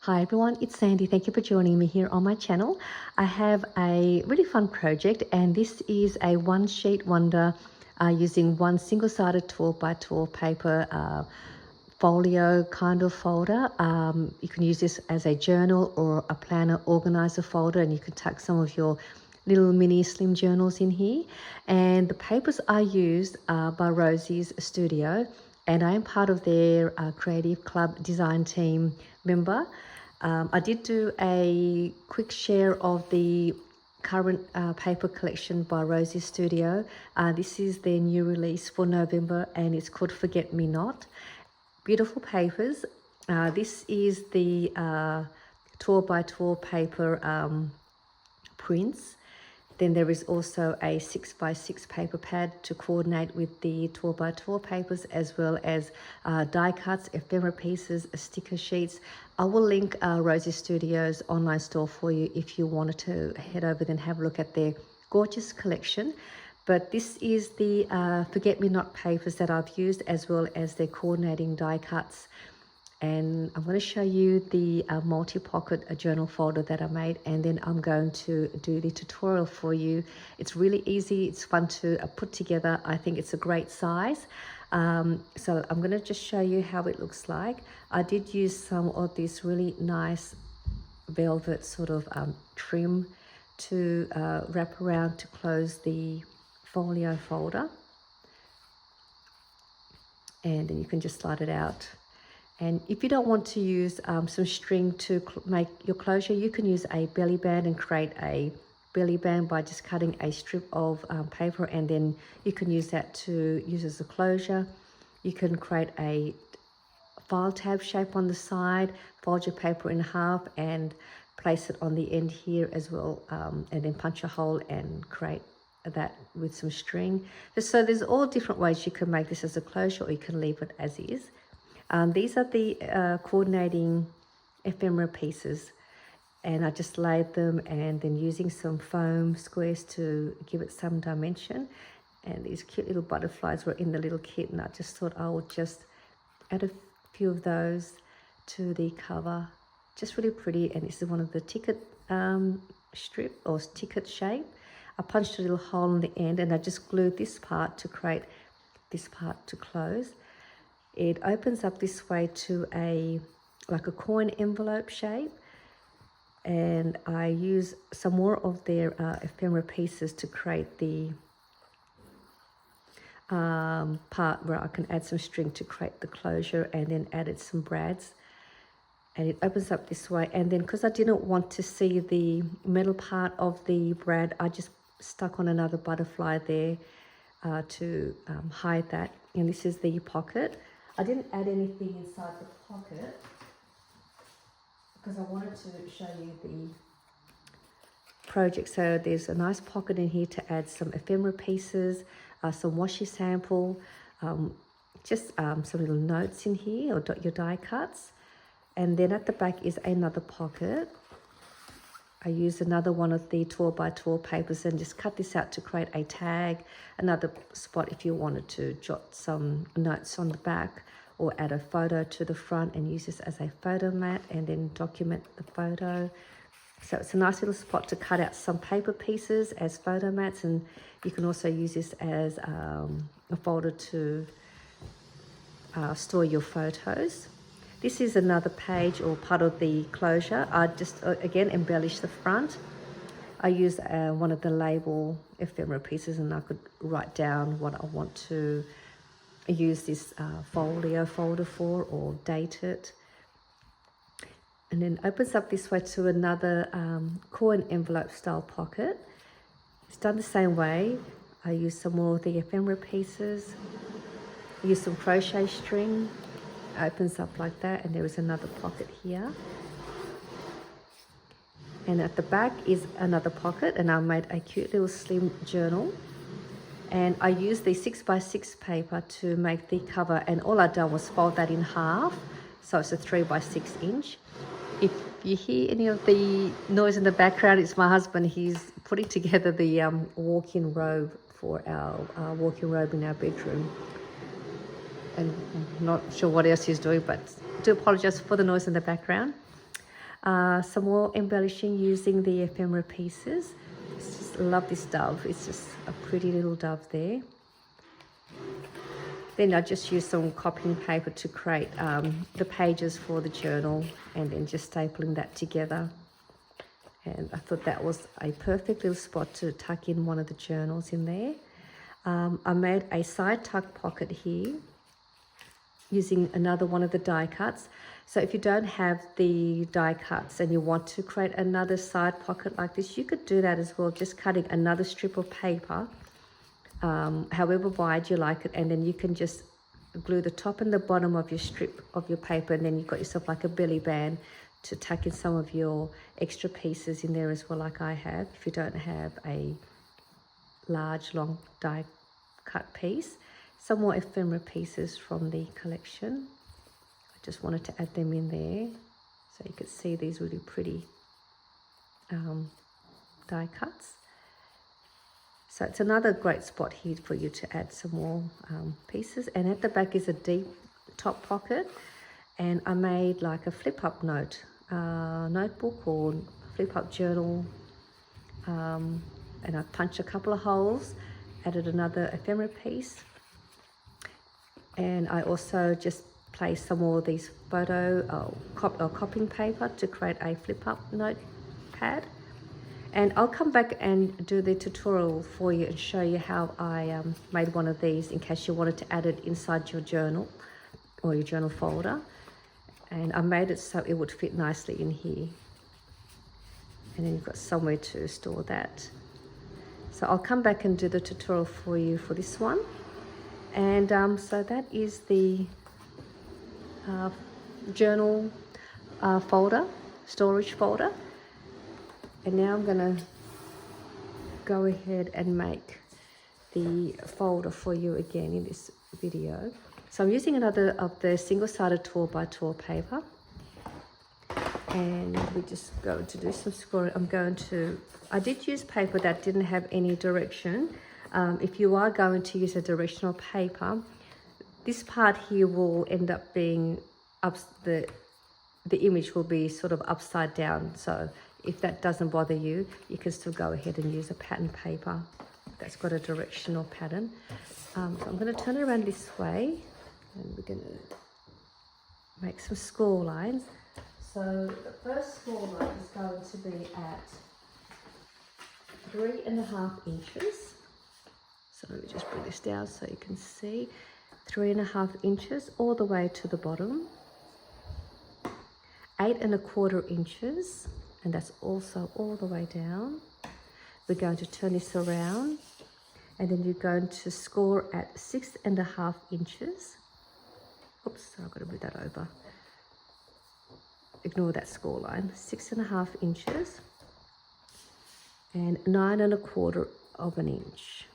Hi everyone, it's Sandy. Thank you for joining me here on my channel. I have a really fun project, and this is a one sheet wonder using one single-sided 12 by 12 paper folio kind of folder. You can use this as a journal or a planner organizer folder, and you can tuck some of your little mini slim journals in here. And the papers I used are by Rosie's studio, and I am part of their creative club design team member. I did do a quick share of the current paper collection by Rosie Studio. This is their new release for November, and it's called Forget Me Not. Beautiful papers. This is the 12 by 12 paper prints. Then there is also a 6 by 6 paper pad to coordinate with the 12 by 12 papers, as well as die cuts, ephemera pieces, sticker sheets. I will link Rosie Studio's online store for you if you wanted to head over and have a look at their gorgeous collection. But this is the Forget Me Not papers that I've used, as well as their coordinating die cuts. And I'm going to show you the multi-pocket journal folder that I made, and then I'm going to do the tutorial for you. It's really easy, it's fun to put together. I think it's a great size. So I'm going to just show you how it looks like. I did use some of this really nice velvet sort of trim to wrap around to close the folio folder, and then you can just slide it out. And if you don't want to use some string to make your closure, you can use a belly band and create a belly band by just cutting a strip of paper, and then you can use that to use as a closure. You can create a file tab shape on the side, fold your paper in half and place it on the end here as well, and then punch a hole and create that with some string. So there's all different ways you can make this as a closure, or you can leave it as is. These are the coordinating ephemera pieces, and I just laid them, and then using some foam squares to give it some dimension. And these cute little butterflies were in the little kit, and I just thought I would just add a few of those to the cover. Just really pretty. And this is one of the ticket strip or ticket shape. I punched a little hole in the end, and I just glued this part to create this part to close. It opens up this way to like a coin envelope shape, and I use some more of their ephemera pieces to create the part where I can add some string to create the closure, and then added some brads, and it opens up this way. And then because I didn't want to see the metal part of the brad, I just stuck on another butterfly there to hide that. And this is the pocket. I didn't add anything inside the pocket because I wanted to show you the project. So there's a nice pocket in here to add some ephemera pieces, some washi sample, just some little notes in here, or your die cuts. And then at the back is another pocket. I used another one of the 12 by 12 papers and just cut this out to create a tag, another spot if you wanted to jot some notes on the back, or add a photo to the front and use this as a photo mat and then document the photo. So it's a nice little spot to cut out some paper pieces as photo mats, and you can also use this as a folder to store your photos. This is another page or part of the closure. I just again embellished the front. I used one of the label ephemera pieces, and I could write down what I want to use this folio folder for, or date it. And then opens up this way to another coin envelope style pocket. It's done the same way. I used some more of the ephemera pieces, use some crochet string. Opens up like that, and there is another pocket here, and at the back is another pocket, and I made a cute little slim journal. And I used the 6 by 6 paper to make the cover, and all I done was fold that in half, so it's a 3 by 6 inch. If you hear any of the noise in the background, it's my husband. He's putting together the walk-in robe for our walk-in robe in our bedroom. And I'm not sure what else he's doing, but I do apologize for the noise in the background. Some more embellishing using the ephemera pieces. Just love this dove. It's just a pretty little dove there. Then I just used some copying paper to create the pages for the journal, and then just stapling that together. And I thought that was a perfect little spot to tuck in one of the journals in there. I made a side tuck pocket here using another one of the die cuts. So if you don't have the die cuts and you want to create another side pocket like this, you could do that as well, just cutting another strip of paper, however wide you like it, and then you can just glue the top and the bottom of your strip of your paper, and then you've got yourself like a belly band to tuck in some of your extra pieces in there as well, like I have, if you don't have a large long die cut piece. Some more ephemera pieces from the collection. I just wanted to add them in there so you could see these really pretty die cuts. So it's another great spot here for you to add some more pieces. And at the back is a deep top pocket, and I made like a flip-up notebook or flip-up journal, and I punched a couple of holes, added another ephemera piece, and I also just placed some more of these copying paper to create a flip-up notepad. And I'll come back and do the tutorial for you and show you how I made one of these in case you wanted to add it inside your journal or your journal folder. And I made it so it would fit nicely in here. And then you've got somewhere to store that. So I'll come back and do the tutorial for you for this one. And so that is the journal folder, storage folder. And now I'm going to go ahead and make the folder for you again in this video. So I'm using another of the single-sided 12x12 paper. And we're just going to do some scoring. I did use paper that didn't have any direction. If you are going to use a directional paper, this part here will end up being the image will be sort of upside down. So if that doesn't bother you, you can still go ahead and use a pattern paper that's got a directional pattern. So I'm going to turn it around this way, and we're going to make some score lines. So the first score line is going to be at 3.5 inches. So let me just bring this down so you can see. 3.5 inches all the way to the bottom. 8.25 inches, and that's also all the way down. We're going to turn this around, and then you're going to score at 6.5 inches. Oops, I've got to move that over. Ignore that score line. 6.5 inches and 9.25 of an inch.